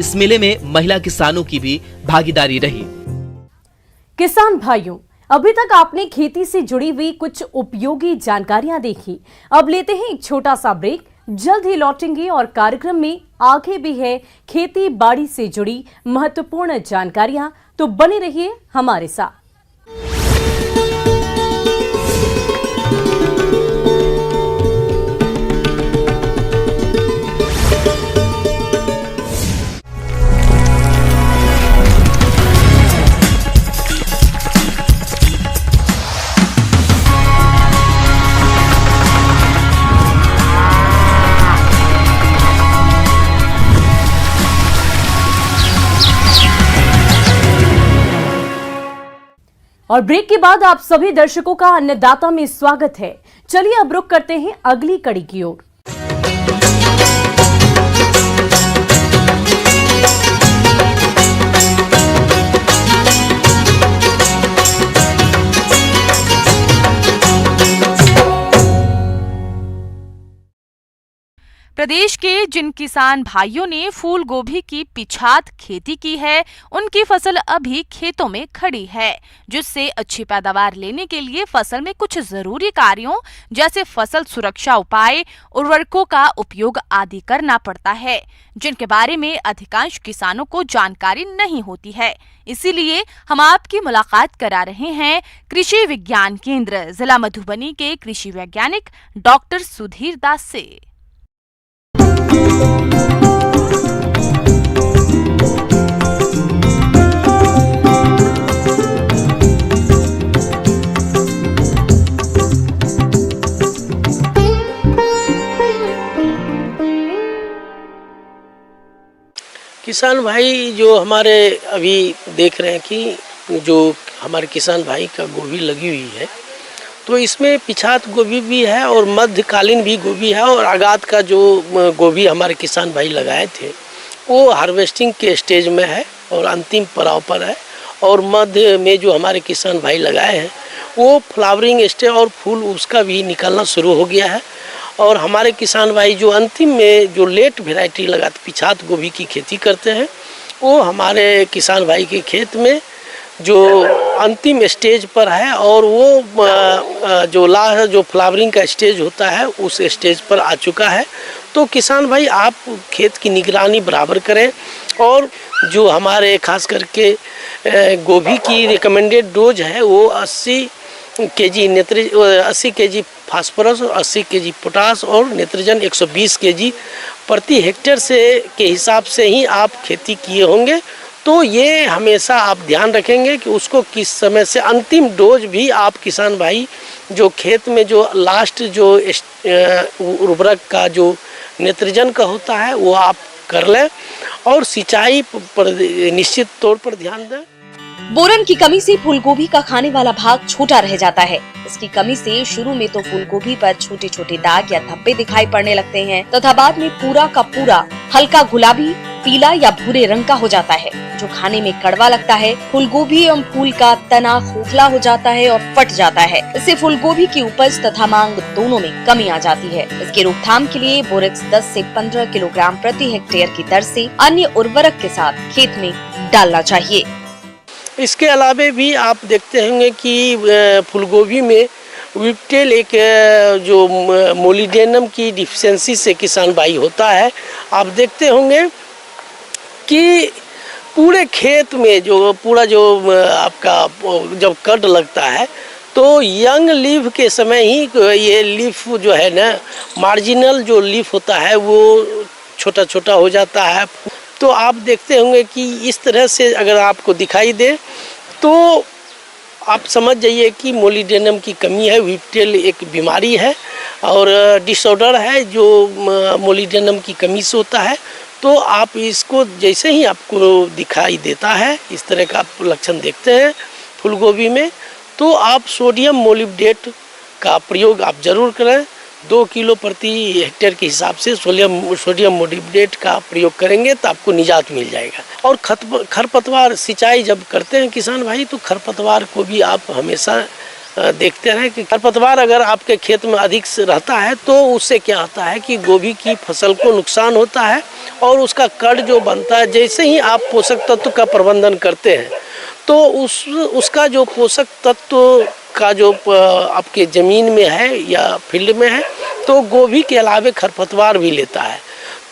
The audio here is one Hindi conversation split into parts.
इस मेले में महिला किसानों की भी भागीदारी रही। किसान भाइयों, अभी तक आपने खेती से जुड़ी हुई कुछ उपयोगी जानकारियां देखी। अब लेते हैं एक छोटा सा ब्रेक, जल्द ही लौटेंगे और कार्यक्रम में आगे भी है खेती बाड़ी से जुड़ी महत्वपूर्ण जानकारियां, तो बने रहिए हमारे साथ। और ब्रेक के बाद आप सभी दर्शकों का अन्नदाता में स्वागत है। चलिए अब रुक करते हैं अगली कड़ी की ओर। प्रदेश के जिन किसान भाइयों ने फूल गोभी की पिछात खेती की है, उनकी फसल अभी खेतों में खड़ी है, जिससे अच्छी पैदावार लेने के लिए फसल में कुछ जरूरी कार्यों जैसे फसल सुरक्षा उपाय, उर्वरकों का उपयोग आदि करना पड़ता है, जिनके बारे में अधिकांश किसानों को जानकारी नहीं होती है। इसीलिए हम आपकी मुलाकात करा रहे हैं कृषि विज्ञान केंद्र जिला मधुबनी के कृषि वैज्ञानिक डॉक्टर सुधीर दास से। किसान भाई जो हमारे अभी देख रहे हैं कि जो हमारे किसान भाई का गोभी लगी हुई है, तो इसमें पिछात गोभी भी है और मध्यकालीन भी गोभी है, और आगात का जो गोभी हमारे किसान भाई लगाए थे वो हार्वेस्टिंग के स्टेज में है और अंतिम पड़ाव पर है। और मध्य में जो हमारे किसान भाई लगाए हैं वो फ्लावरिंग स्टेज और फूल उसका भी निकलना शुरू हो गया है। और हमारे किसान भाई जो अंतिम में जो लेट वैरायटी लगाते पिछात गोभी की खेती करते हैं, वो हमारे किसान भाई के खेत में जो अंतिम स्टेज पर है, और वो जो लास्ट जो फ्लावरिंग का स्टेज होता है उस स्टेज पर आ चुका है। तो किसान भाई आप खेत की निगरानी बराबर करें, और जो हमारे खास करके गोभी की रिकमेंडेड डोज है वो 80 केजी फास्फोरस और 80 केजी पोटास और नाइट्रोजन 120 केजी प्रति हेक्टेयर से के हिसाब से ही आप खेती किए होंगे। तो ये हमेशा आप ध्यान रखेंगे कि उसको किस समय से अंतिम डोज भी आप किसान भाई जो खेत में जो लास्ट जो उर्वरक का जो नाइट्रोजन का होता है वो आप कर लें, और सिंचाई पर निश्चित तौर पर ध्यान दें। बोरन की कमी से फूलगोभी का खाने वाला भाग छोटा रह जाता है। इसकी कमी से शुरू में तो फूलगोभी पर छोटे छोटे दाग या धब्बे दिखाई पड़ने लगते हैं तथा बाद में पूरा का पूरा हल्का गुलाबी, पीला या भूरे रंग का हो जाता है, जो खाने में कड़वा लगता है। फूलगोभी एवं फूल का तना खोखला हो जाता है और फट जाता है। इससे फूलगोभी की उपज तथा मांग दोनों में कमी आ जाती है। इसके रोकथाम के लिए बोरेक्स 10 से 15 किलोग्राम प्रति हेक्टेयर की दर से अन्य उर्वरक के साथ खेत में डालना चाहिए। इसके अलावे भी आप देखते होंगे कि फूलगोभी में विप्टेल एक जो मोलिडेनम की डिफिशियंसी से किसान भाई होता है। आप देखते होंगे कि पूरे खेत में जो पूरा जो आपका जब कट लगता है तो यंग लीफ के समय ही ये लीफ जो है ना, मार्जिनल जो लीफ होता है वो छोटा छोटा हो जाता है। तो आप देखते होंगे कि इस तरह से अगर आपको दिखाई दे तो आप समझ जाइए कि मोलिडेनम की कमी है। विप्टेल एक बीमारी है और डिसऑर्डर है जो मोलिडेनम की कमी से होता है। तो आप इसको जैसे ही आपको दिखाई देता है, इस तरह का आप लक्षण देखते हैं फूलगोभी में, तो आप सोडियम मोलिब्डेट का प्रयोग आप जरूर करें। 2 किलो प्रति हेक्टेयर के हिसाब से सोडियम मोलिब्डेट का प्रयोग करेंगे तो आपको निजात मिल जाएगा। और खरपतवार सिंचाई जब करते हैं किसान भाई, तो खरपतवार को भी आप हमेशा देखते रहें कि खरपतवार अगर आपके खेत में अधिक से रहता है तो उससे क्या होता है कि गोभी की फसल को नुकसान होता है और उसका कड़ जो बनता है, जैसे ही आप पोषक तत्व का प्रबंधन करते हैं तो उसका जो पोषक तत्व का जो आपके ज़मीन में है या फील्ड में है तो गोभी के अलावे खरपतवार भी लेता है,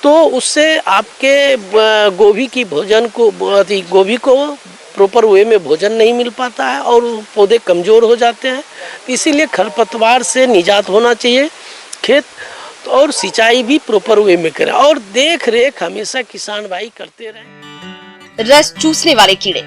तो उससे आपके गोभी की भोजन को गोभी को प्रॉपर वे में भोजन नहीं मिल पाता है और पौधे कमज़ोर हो जाते हैं। इसीलिए खरपतवार से निजात होना चाहिए खेत, और सिंचाई भी प्रॉपर वे में करें और देख रेख हमेशा किसान भाई करते रहें। रस चूसने वाले कीड़े,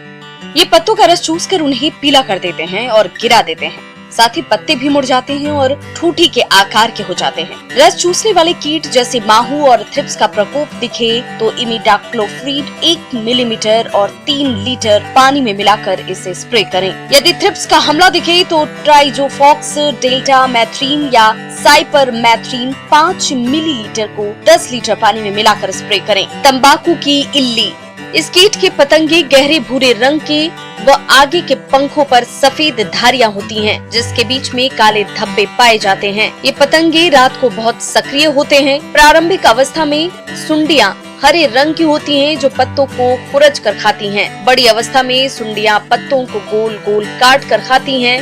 ये पत्तों का रस चूसकर उन्हें पीला कर देते हैं और गिरा देते हैं। साथ ही पत्ते भी मुड़ जाते हैं और ठूठी के आकार के हो जाते हैं। रस चूसने वाले कीट जैसे माहू और थ्रिप्स का प्रकोप दिखे तो इमिडाक्लोप्रिड 1 मिलीमीटर और 3 लीटर पानी में मिलाकर इसे स्प्रे करें। यदि थ्रिप्स का हमला दिखे तो ट्राइजोफॉक्स डेल्टा मैथ्रीन या साइपरमेथ्रीन 5 मिलीलीटर को 10 लीटर पानी में मिलाकर स्प्रे करें। तंबाकू की इल्ली, इस कीट के पतंगे गहरे भूरे रंग के व आगे के पंखों पर सफेद धारियां होती हैं, जिसके बीच में काले धब्बे पाए जाते हैं। ये पतंगे रात को बहुत सक्रिय होते हैं। प्रारंभिक अवस्था में सुंडियां हरे रंग की होती हैं जो पत्तों को खुरच कर खाती हैं। बड़ी अवस्था में सुंडियां पत्तों को गोल गोल काट कर खाती हैं।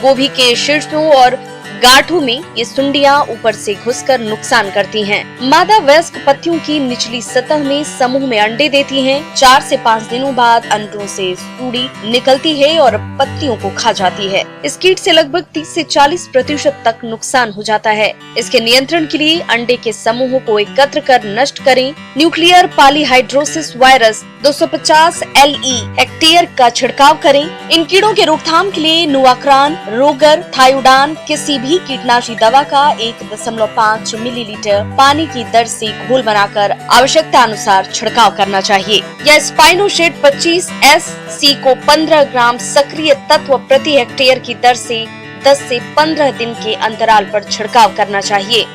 गोभी के शीर्षों और गांठों में ये सुंडियां ऊपर से घुसकर नुकसान करती हैं। मादा वयस्क पत्तियों की निचली सतह में समूह में अंडे देती हैं। 4 से 5 दिनों बाद अंडों से सूड़ी निकलती है और पत्तियों को खा जाती है। इस कीट से लगभग 30 से 40% तक नुकसान हो जाता है। इसके नियंत्रण के लिए अंडे के समूहों को एकत्र कर नष्ट करें। Nuclear polyhedrosis virus 250 LE hectare का छिड़काव करें। इन कीड़ों के रोकथाम के लिए नुआक्रान, रोगर, थायोडान किसी भी कीटनाशी दवा का 1.5 मिलीलीटर पानी की दर से घोल बनाकर आवश्यकता अनुसार छिड़काव करना चाहिए। या स्पाइनोशेड 25 SC को 15 ग्राम सक्रिय तत्व प्रति हेक्टेयर की दर से 10 से 15 दिन के अंतराल पर छिड़काव करना चाहिए।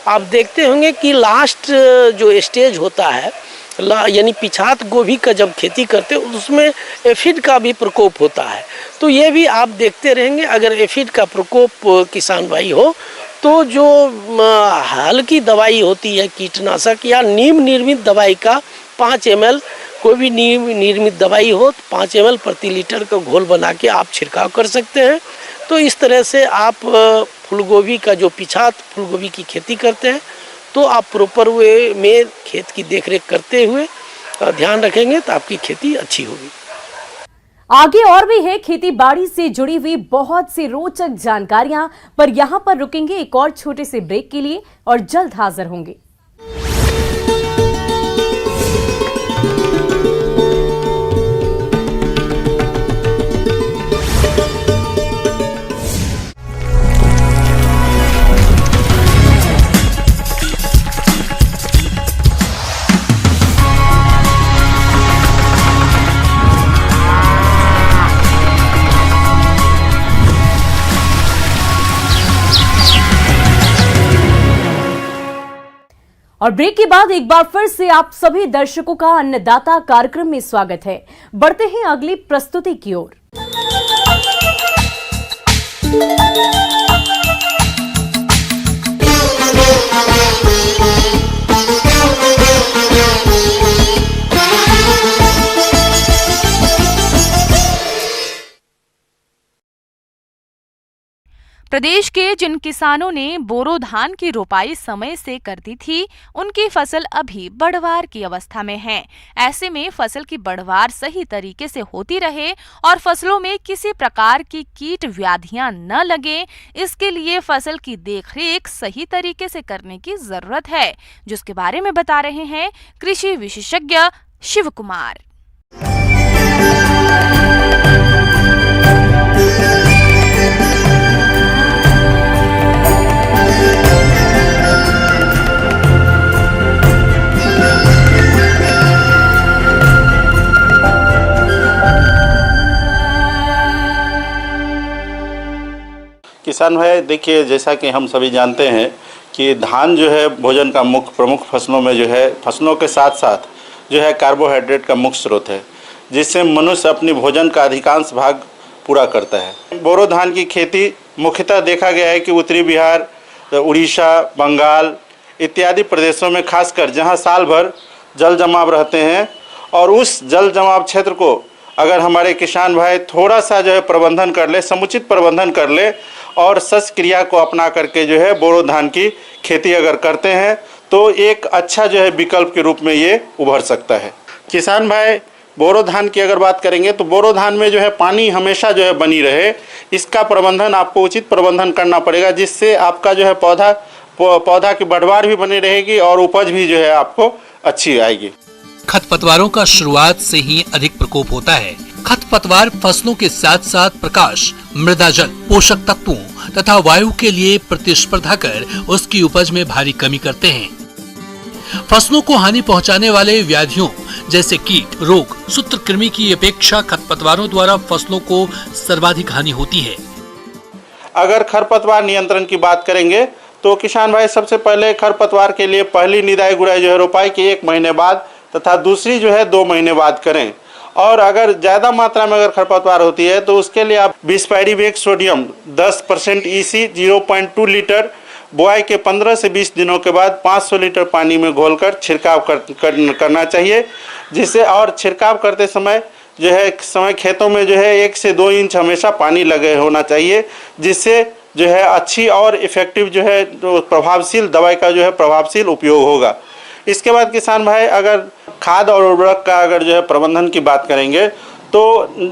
आप देखते होंगे कि लास्ट जो स्टेज होता है यानी पिछात गोभी का जब खेती करते हैं उसमें एफिड का भी प्रकोप होता है, तो ये भी आप देखते रहेंगे। अगर एफिड का प्रकोप किसान भाई हो तो जो हल्की दवाई होती है कीटनाशक या नीम निर्मित दवाई का 5 ml, कोई भी नीम निर्मित दवाई हो तो 5 ml प्रति लीटर का घोल बना के आप छिड़काव कर सकते हैं। तो इस तरह से आप फूलगोभी का जो पिछात फूलगोभी की खेती करते हैं तो आप प्रॉपर वे में खेत की देखरेख करते हुए ध्यान रखेंगे तो आपकी खेती अच्छी होगी। आगे और भी है खेती बाड़ी से जुड़ी हुई बहुत सी रोचक जानकारियां, पर यहां पर रुकेंगे एक और छोटे से ब्रेक के लिए और जल्द हाजिर होंगे। और ब्रेक के बाद एक बार फिर से आप सभी दर्शकों का अन्नदाता कार्यक्रम में स्वागत है। बढ़ते हैं अगली प्रस्तुति की ओर। प्रदेश के जिन किसानों ने बोरो धान की रोपाई समय से कर दी थी, उनकी फसल अभी बढ़वार की अवस्था में है। ऐसे में फसल की बढ़वार सही तरीके से होती रहे और फसलों में किसी प्रकार की कीट व्याधियां न लगे, इसके लिए फसल की देखरेख सही तरीके से करने की जरूरत है, जिसके बारे में बता रहे हैं कृषि विशेषज्ञ शिव कुमार। किसान भाई देखिए, जैसा कि हम सभी जानते हैं कि धान जो है भोजन का मुख्य प्रमुख फसलों में जो है, फसलों के साथ साथ जो है कार्बोहाइड्रेट का मुख्य स्रोत है, जिससे मनुष्य अपनी भोजन का अधिकांश भाग पूरा करता है। बोरो धान की खेती मुख्यतः देखा गया है कि उत्तरी बिहार, उड़ीसा, बंगाल इत्यादि प्रदेशों में खासकर जहां साल भर जल जमाव रहते हैं, और उस जल जमाव क्षेत्र को अगर हमारे किसान भाई थोड़ा सा जो है प्रबंधन कर ले, समुचित प्रबंधन कर ले और सच क्रिया को अपना करके जो है बोरो धान की खेती अगर करते हैं तो एक अच्छा जो है विकल्प के रूप में ये उभर सकता है। किसान भाई बोरो धान की अगर बात करेंगे तो बोरो धान में जो है पानी हमेशा जो है बनी रहे, इसका प्रबंधन आपको उचित प्रबंधन करना पड़ेगा, जिससे आपका जो है पौधा की बढ़वार भी बनी रहेगी और उपज भी जो है आपको अच्छी आएगी। खरपतवारों का शुरुआत से ही अधिक प्रकोप होता है। खरपतवार फसलों के साथ साथ प्रकाश, मृदा जल, पोषक तत्वों तथा वायु के लिए प्रतिस्पर्धा कर उसकी उपज में भारी कमी करते हैं। फसलों को हानि पहुंचाने वाले व्याधियों जैसे कीट, रोग, सूत्रकृमि की अपेक्षा खरपतवारों द्वारा फसलों को सर्वाधिक हानि होती है। अगर खरपतवार नियंत्रण की बात करेंगे तो किसान भाई सबसे पहले खरपतवार के लिए पहली निदाई गुड़ाई जो है रोपाई के 1 महीने बाद तथा दूसरी जो है 2 महीने बाद करें। और अगर ज़्यादा मात्रा में अगर खरपतवार होती है तो उसके लिए आप बिस्पाइरिवेट सोडियम 10% EC 0.2 लीटर बुआई के 15 से 20 दिनों के बाद 500 लीटर पानी में घोलकर छिड़काव करना चाहिए, जिससे और छिड़काव करते समय जो है खेतों में जो है 1 से 2 इंच हमेशा पानी लगे होना चाहिए, जिससे जो है अच्छी और इफेक्टिव जो है प्रभावशील दवाई का जो है प्रभावशील उपयोग होगा। इसके बाद किसान भाई अगर खाद और उर्वरक का अगर जो है प्रबंधन की बात करेंगे तो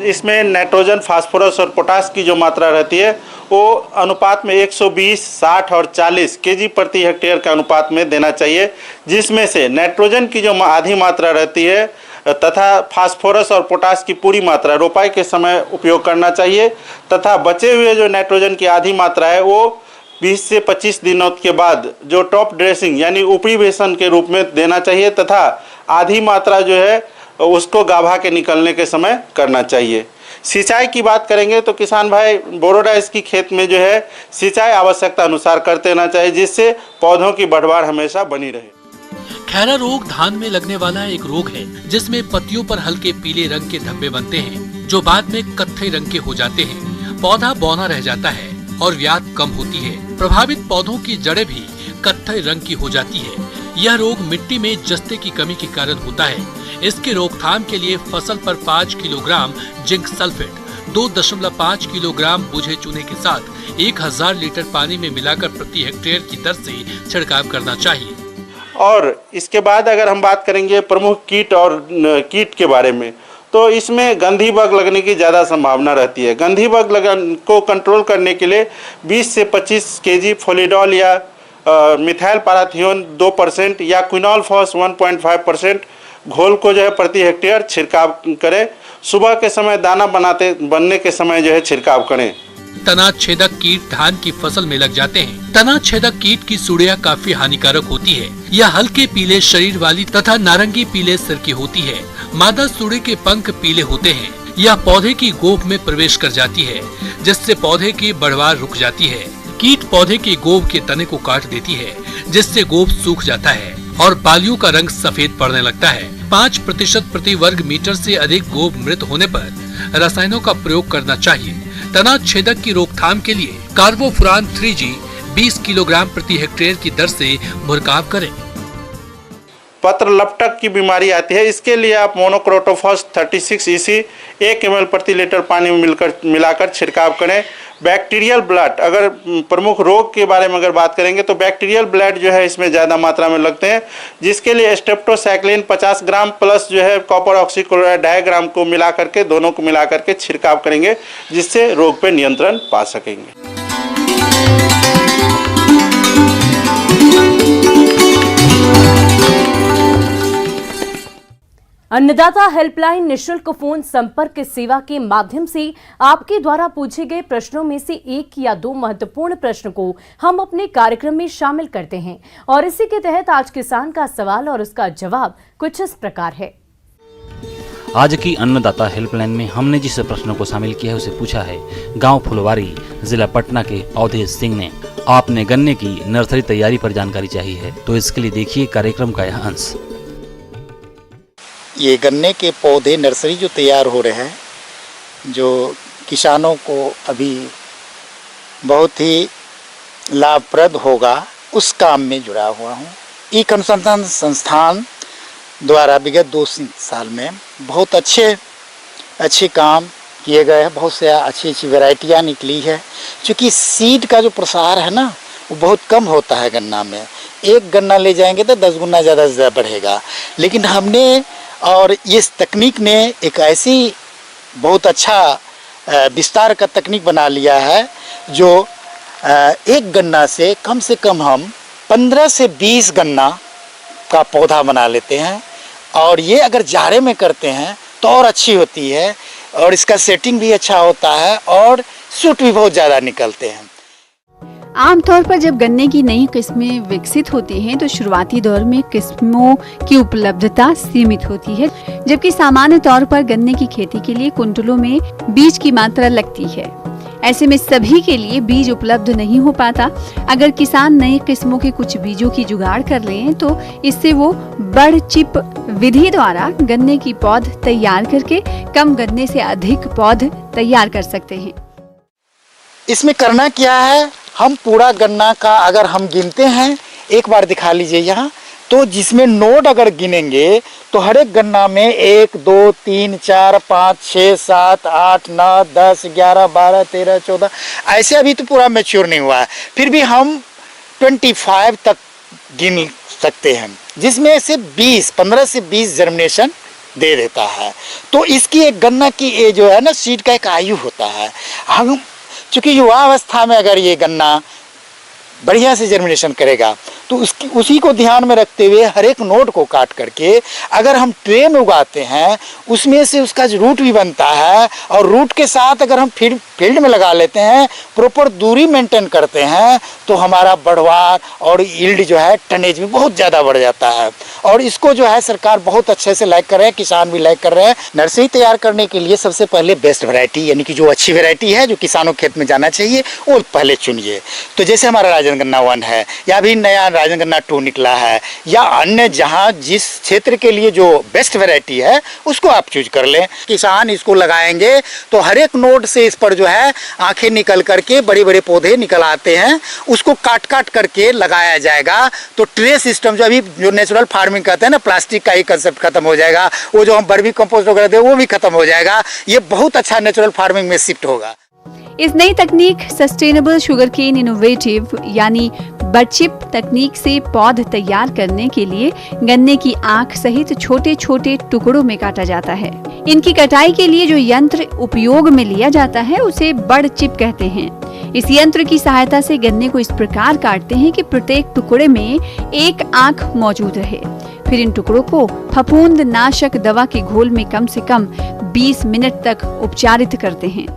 इसमें नाइट्रोजन, फास्फोरस और पोटास की जो मात्रा रहती है वो अनुपात में 120, 60 और 40 केजी प्रति हेक्टेयर के अनुपात में देना चाहिए, जिसमें से नाइट्रोजन की जो आधी मात्रा रहती है तथा फास्फोरस और पोटास की पूरी मात्रा रोपाई के समय उपयोग करना चाहिए, तथा बचे हुए जो नाइट्रोजन की आधी मात्रा है वो 20 से 25 दिनों के बाद जो टॉप ड्रेसिंग यानी ऊपरी बेसन के रूप में देना चाहिए, तथा आधी मात्रा जो है उसको गाभा के निकलने के समय करना चाहिए। सिंचाई की बात करेंगे तो किसान भाई बोरो राइस की खेत में जो है सिंचाई आवश्यकता अनुसार करते रहना चाहिए, जिससे पौधों की बढ़वार हमेशा बनी रहे। खैरा रोग धान में लगने वाला एक रोग है जिसमें पत्तियों पर हल्के पीले रंग के धब्बे बनते हैं जो बाद में कत्थई रंग के हो जाते हैं। पौधा बौना रह जाता है और व्याध कम होती है। प्रभावित पौधों की जड़ें भी कत्थई रंग की हो जाती है। यह रोग मिट्टी में जस्ते की कमी के कारण होता है। इसके रोकथाम के लिए फसल पर 5 किलोग्राम जिंक सल्फेट, 2.5 किलोग्राम बुझे चूने के साथ 1000 लीटर पानी में मिलाकर प्रति हेक्टेयर की दर से छिड़काव करना चाहिए। और इसके बाद अगर हम बात करेंगे प्रमुख कीट के बारे में, तो इसमें गंधी बग लगने की ज़्यादा संभावना रहती है। गंधी बग को कंट्रोल करने के लिए 20 से 25 केजी फोलिडॉल या मिथाइल पाराथियोन 2% या क्विनोलफॉस 1.5% घोल को जो है प्रति हेक्टेयर छिड़काव करें। सुबह के समय दाना बनने के समय जो है छिड़काव करें। तना छेदक कीट धान की फसल में लग जाते हैं। तना छेदक कीट की सुड़ियां काफी हानिकारक होती है। यह हल्के पीले शरीर वाली तथा नारंगी पीले सिर की होती है। मादा सुड़े के पंख पीले होते हैं। यह पौधे की गोफ में प्रवेश कर जाती है, जिससे पौधे की बढ़वार रुक जाती है। कीट पौधे के गोफ के तने को काट देती है, जिससे गोफ सूख जाता है और बालियों का रंग सफेद पड़ने लगता है। 5% प्रति वर्ग मीटर से अधिक गोफ मृत होने पर रसायनों का प्रयोग करना चाहिए। तना छेदक की रोकथाम के लिए कार्बोफुरान 3G 20 किलोग्राम प्रति हेक्टेयर की दर से छिड़काव करें। पत्र लपटक की बीमारी आती है, इसके लिए आप मोनोक्रोटोफॉस 36 EC 1 ml प्रति लीटर पानी में मिलाकर छिड़काव करें। बैक्टीरियल ब्लड, अगर प्रमुख रोग के बारे में अगर बात करेंगे तो बैक्टीरियल ब्लड जो है इसमें ज़्यादा मात्रा में लगते हैं, जिसके लिए स्टेप्टोसाइक्लिन 50 ग्राम प्लस जो है कॉपर ऑक्सीक्लोराइड 2.5 ग्राम को मिला करके दोनों को मिला करके छिड़काव करेंगे, जिससे रोग पे नियंत्रण पा सकेंगे। अन्नदाता हेल्पलाइन निशुल्क फोन संपर्क सेवा के माध्यम से आपके द्वारा पूछे गए प्रश्नों में से 1 या 2 महत्वपूर्ण प्रश्न को हम अपने कार्यक्रम में शामिल करते हैं और इसी के तहत आज किसान का सवाल और उसका जवाब कुछ इस प्रकार है। आज की अन्नदाता हेल्पलाइन में हमने जिस प्रश्न को शामिल किया है उसे पूछा है गांव फुलवारी जिला पटना के अवधेश सिंह ने। आपने गन्ने की नर्सरी तैयारी पर जानकारी चाहिए है, तो इसके लिए देखिए कार्यक्रम का यह अंश। ये गन्ने के पौधे नर्सरी जो तैयार हो रहे हैं, जो किसानों को अभी बहुत ही लाभप्रद होगा, उस काम में जुड़ा हुआ हूँ। ईख अनुसंधान संस्थान द्वारा विगत 2 साल में बहुत अच्छे काम किए गए हैं, बहुत से अच्छी वैरायटियाँ निकली है। क्योंकि सीड का जो प्रसार है ना वो बहुत कम होता है गन्ना में। एक गन्ना ले जाएंगे तो 10 गुना ज़्यादा से ज़्यादा बढ़ेगा, लेकिन हमने और इस तकनीक ने एक ऐसी बहुत अच्छा विस्तार का तकनीक बना लिया है जो एक गन्ना से कम हम 15 से 20 गन्ना का पौधा बना लेते हैं। और ये अगर जाड़े में करते हैं तो और अच्छी होती है, और इसका सेटिंग भी अच्छा होता है और सूट भी बहुत ज़्यादा निकलते हैं। आमतौर पर जब गन्ने की नई किस्में विकसित होती हैं तो शुरुआती दौर में किस्मों की उपलब्धता सीमित होती है, जबकि सामान्य तौर पर गन्ने की खेती के लिए कुंटलों में बीज की मात्रा लगती है। ऐसे में सभी के लिए बीज उपलब्ध नहीं हो पाता। अगर किसान नई किस्मों के कुछ बीजों की जुगाड़ कर लें तो इससे वो बड़ चिप विधि द्वारा गन्ने की पौध तैयार करके कम गन्ने से अधिक पौध तैयार कर सकते हैं। इसमें करना क्या है, हम पूरा गन्ना का अगर हम गिनते हैं, एक बार दिखा लीजिए यहाँ, तो जिसमें नोड अगर गिनेंगे तो हर एक गन्ना में 1 2 3 4 5 6 7 8 9 10 11 12 13 14 ऐसे अभी तो पूरा मैच्योर नहीं हुआ है, फिर भी हम 25 तक गिन सकते हैं, जिसमें से 15 से 20 जर्मिनेशन दे देता है। तो इसकी एक गन्ना की जो है ना सीड का एक आयु होता है। हम चूँकि युवा अवस्था में अगर ये गन्ना बढ़िया से जर्मिनेशन करेगा तो उसी को ध्यान में रखते हुए हर एक नोड को काट करके अगर हम ट्रे में उगाते हैं, उसमें से उसका रूट भी बनता है, और रूट के साथ अगर हम फील्ड में लगा लेते हैं, प्रॉपर दूरी मेंटेन करते हैं, तो हमारा बढ़वार और यील्ड जो है टनेज में बहुत ज़्यादा बढ़ जाता है। और इसको जो है सरकार बहुत अच्छे से लाइक कर रहे हैं, किसान भी लाइक कर रहे हैं। नर्सरी तैयार करने के लिए सबसे पहले बेस्ट वैरायटी, यानी कि जो अच्छी वैरायटी है जो किसानों के खेत में जाना चाहिए, वो पहले चुनिए। तो जैसे हमारा राजन गन्ना 1 है, या अभी नया राजन गन्ना 2 निकला है, या अन्य जहां जिस क्षेत्र के लिए जो बेस्ट वैरायटी है उसको आप चूज कर लें। किसान इसको लगाएंगे तो हर एक नोड से इस पर जो है आंखें निकल करके बड़े बड़े पौधे निकल आते हैं, उसको काट काट करके लगाया जाएगा। तो ट्रे सिस्टम जो अभी जो नेचुरल फार्मिंग कहते हैं ना, प्लास्टिक का ही कंसेप्ट खत्म हो जाएगा, वो जो हम वर्मी कंपोस्ट वगैरह दे वो भी खत्म हो जाएगा। ये बहुत अच्छा नेचुरल फार्मिंग में शिफ्ट होगा। इस नई तकनीक सस्टेनेबल शुगरकेन इनोवेटिव यानी बडचिप तकनीक से पौध तैयार करने के लिए गन्ने की आंख सहित छोटे छोटे टुकड़ों में काटा जाता है। इनकी कटाई के लिए जो यंत्र उपयोग में लिया जाता है उसे बडचिप कहते हैं। इस यंत्र की सहायता से गन्ने को इस प्रकार काटते हैं कि प्रत्येक टुकड़े में एक आंख मौजूद रहे। फिर इन टुकड़ों को फफूंद नाशक दवा के घोल में कम से कम 20 मिनट तक उपचारित करते हैं।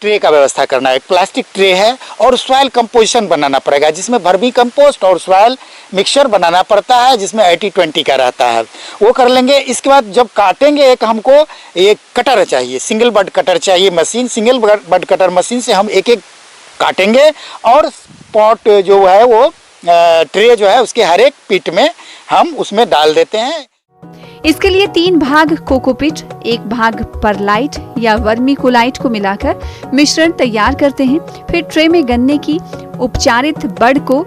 ट्रे का व्यवस्था करना है, एक प्लास्टिक ट्रे है, और सॉइल कंपोजिशन बनाना पड़ेगा जिसमें वर्मी कंपोस्ट और सॉइल मिक्सचर बनाना पड़ता है, जिसमें 80-20 का रहता है, वो कर लेंगे। इसके बाद जब काटेंगे, एक हमको एक कटर चाहिए, सिंगल बड कटर चाहिए मशीन। सिंगल बड कटर मशीन से हम एक एक काटेंगे, और पॉट जो है वो ट्रे जो है उसके हर एक पिट में हम उसमें डाल देते हैं। इसके लिए 3 भाग कोकोपिट, 1 भाग परलाइट या वर्मीकोलाइट को मिलाकर मिश्रण तैयार करते हैं। फिर ट्रे में गन्ने की उपचारित बड को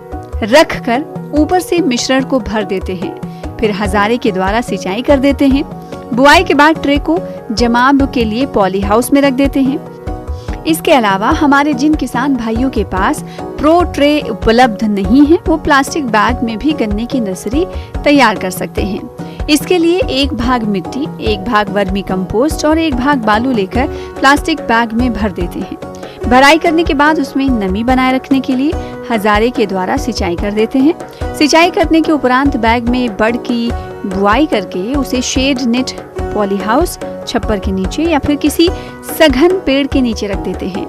रखकर ऊपर से मिश्रण को भर देते हैं। फिर हजारे के द्वारा सिंचाई कर देते हैं। बुआई के बाद ट्रे को जमाव के लिए पॉली हाउस में रख देते हैं। इसके अलावा हमारे जिन किसान भाइयों के पास प्रो ट्रे उपलब्ध नहीं है, वो प्लास्टिक बैग में भी गन्ने की नर्सरी तैयार कर सकते हैं। इसके लिए 1 भाग मिट्टी, 1 भाग वर्मी कंपोस्ट और 1 भाग बालू लेकर प्लास्टिक बैग में भर देते हैं। भराई करने के बाद उसमें नमी बनाए रखने के लिए हजारे के द्वारा सिंचाई कर देते हैं। सिंचाई करने के उपरांत बैग में बड की बुआई करके उसे शेड नेट, पॉली हाउस, छप्पर के नीचे या फिर किसी सघन पेड़ के नीचे रख देते हैं।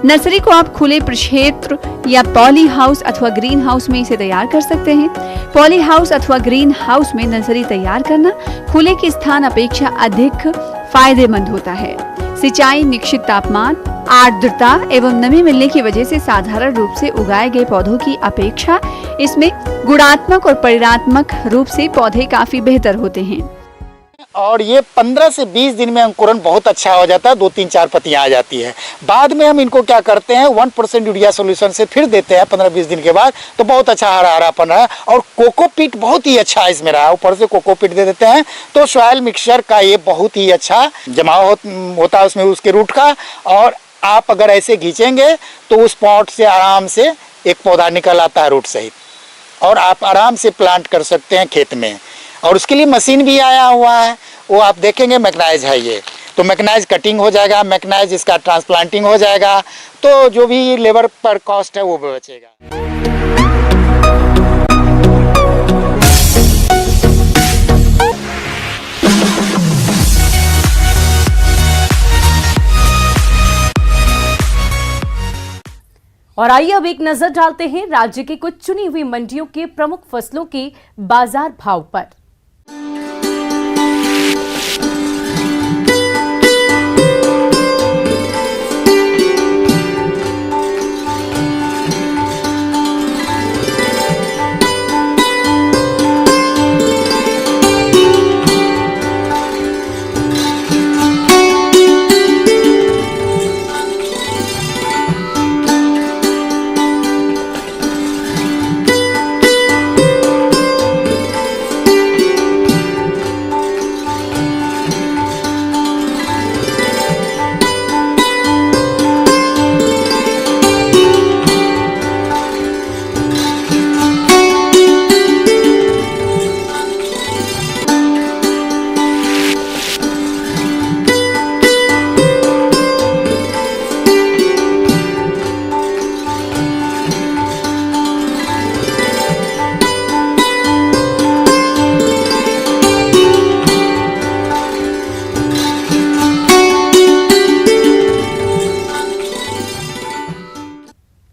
नर्सरी को आप खुले प्रक्षेत्र या पॉली हाउस अथवा ग्रीन हाउस में इसे तैयार कर सकते हैं। पॉली हाउस अथवा ग्रीन हाउस में नर्सरी तैयार करना खुले के स्थान अपेक्षा अधिक फायदेमंद होता है। सिंचाई, निश्चित तापमान, आर्द्रता एवं नमी मिलने की वजह से साधारण रूप से उगाए गए पौधों की अपेक्षा इसमें गुणात्मक और परिणात्मक रूप से पौधे काफी बेहतर होते हैं। और ये 15 से 20 दिन में अंकुरन बहुत अच्छा हो जाता है, 2-3-4 पत्तियां आ जाती है। बाद में हम इनको क्या करते हैं 1% यूरिया सोल्यूशन से फिर देते हैं 15-20 दिन के बाद, तो बहुत अच्छा हरा हरापन है। और कोकोपीट बहुत ही अच्छा इसमें रहा, ऊपर से कोकोपीट दे देते हैं तो सॉइल मिक्सचर का ये बहुत ही अच्छा जमाव होता है उसमें उसके रूट का। और आप अगर ऐसे खींचेंगे तो उस पॉट से आराम से एक पौधा निकल आता है रूट सहित, और आप आराम से प्लांट कर सकते हैं खेत में। और उसके लिए मशीन भी आया हुआ है, वो आप देखेंगे मैकेनाइज है ये, तो मैकेनाइज कटिंग हो जाएगा, मैकेनाइज इसका ट्रांसप्लांटिंग हो जाएगा, तो जो भी लेबर पर कॉस्ट है वो भी बचेगा। और आइए अब एक नजर डालते हैं राज्य की कुछ चुनी हुई मंडियों के प्रमुख फसलों के बाजार भाव पर।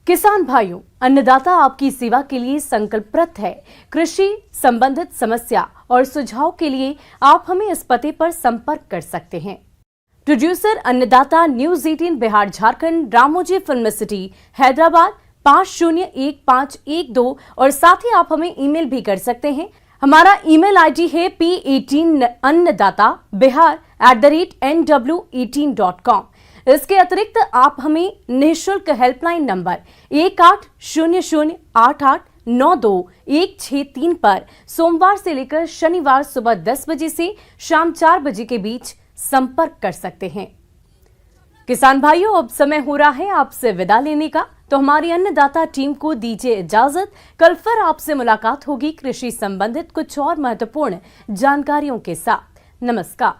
किसान भाइयों, अन्नदाता आपकी सेवा के लिए संकल्परत है। कृषि संबंधित समस्या और सुझाव के लिए आप हमें इस पते पर संपर्क कर सकते हैं। प्रोड्यूसर अन्नदाता, news 18 Bihar Jharkhand, Ramoji film city, Hyderabad 501512। और साथ ही आप हमें ईमेल भी कर सकते हैं। हमारा ईमेल आईडी है p18annadatabihar@nw18.com। इसके अतिरिक्त आप हमें निःशुल्क हेल्पलाइन नंबर 180088921663 पर सोमवार से लेकर शनिवार सुबह 10 बजे से शाम 4 बजे के बीच संपर्क कर सकते हैं। किसान भाइयों, अब समय हो रहा है आपसे विदा लेने का, तो हमारी अन्नदाता टीम को दीजिए इजाजत। कल फिर आपसे मुलाकात होगी कृषि संबंधित कुछ और महत्वपूर्ण जानकारियों के साथ। नमस्कार।